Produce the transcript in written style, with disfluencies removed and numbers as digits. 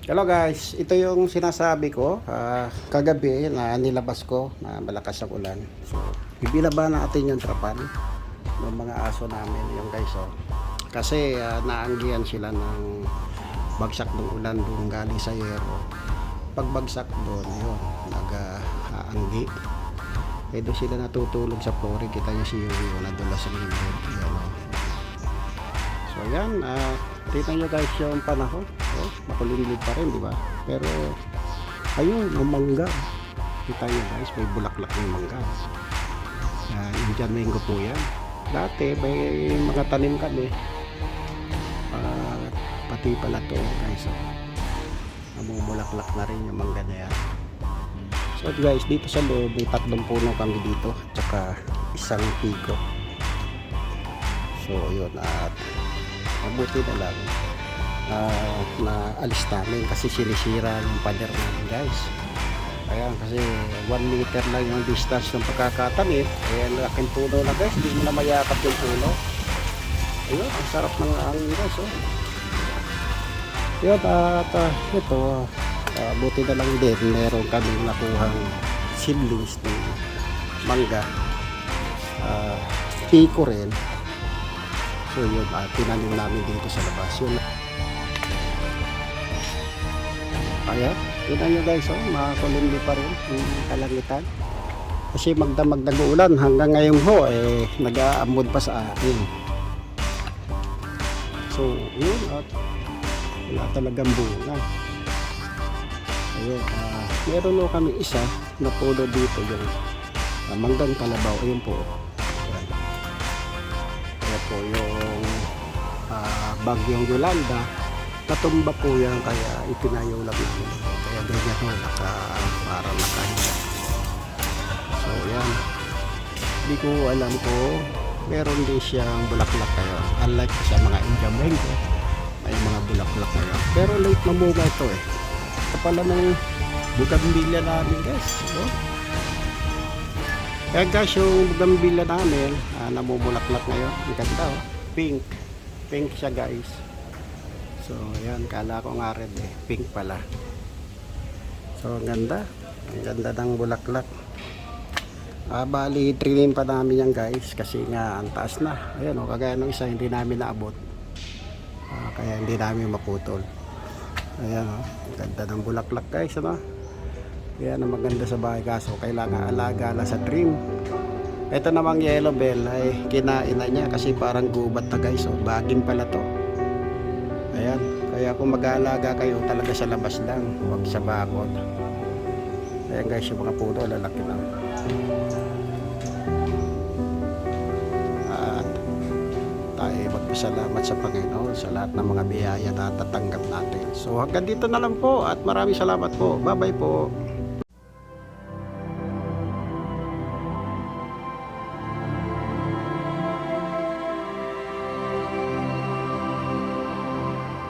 Hello guys, ito yung sinasabi ko kagabi na nilabas ko na malakas ang ulan. So, bibilaba natin yung trapan ng mga aso namin yung guys Kasi naanggihan sila ng bagsak ng ulan doon galing sa yero. Pagbagsak doon, yun, nag-aanggi. Doon sila natutulog sa flooring. Kita nyo si Yuri, nadulas sa gilid. So yan, tingnan nyo guys yung panahon. Makulimlim pa rin, di ba? Pero ayun, yung mangga. Kita nyo guys, may bulaklak ng mangga. Indian mango po yan. Dati may mga tanim kami. Pati pala to guys. Namumulaklak na rin yung mangga na yan. So guys, dito sa loob, may 3 puno kami dito. Tsaka isang pico. So yun, at mabuti na lang na alis namin kasi sinisira yung pader namin guys. Ayan, kasi 1 meter lang yung distance ng pagkakatanim. Ayan, laking puno na guys, hindi mo na mayakap yung puno. Ayun, ang sarap ng hangin guys. Yun, at ito, buti na lang din meron kaming nakuhang seedlings ng mangga. Pico rin. So yun, tinanim namin dito sa labas yun. Kaya, yun nyo guys, makakulimli pa rin yung kalangitan. Kasi magdamag nag-uulan hanggang ngayon ho, nag-aamod pa sa akin. So, yun, at wala talagang bunga. Ayun, meron ho kami isa na puno dito yung manggang kalabaw. Ayun po. Ayan. Kaya po yung bagyong Yolanda, natumba po yan, kaya itinayo lang namin. Kaya ganyan ho, parang nakahiga. So yan, hindi ko alam ko meron din siyang bulaklak kayo, unlike sa mga Indian mango may mga bulaklak kayo, pero late mamunga ito ito pala ng bugambilya namin guys. Kaya guys, yung bugambilya namin namumulaklak ngayon, ang ganda pink siya guys. So yan, kala ko nga red pink pala. So ang ganda ng bulaklak. Bali trinim pa namin yan guys kasi nga ang taas na. Ayan kagaya ng isa hindi namin naabot. Kaya hindi namin maputol. Ayan ang ganda ng bulaklak guys, Yan ang maganda sa bahay, kaso kailangan alaga na sa trim. Ito namang yellow bell ay kinain na niya kasi parang gubat na guys. Bagin pala to. Ayan, kaya kung mag-aalaga kayo talaga sa labas lang, huwag sa bakod. Ayan guys, yung mga puno lalaki lang. At tayo magpasalamat sa Panginoon sa lahat ng mga biyaya na tatanggap natin. So hanggang dito na lang po at maraming salamat po. Bye bye po.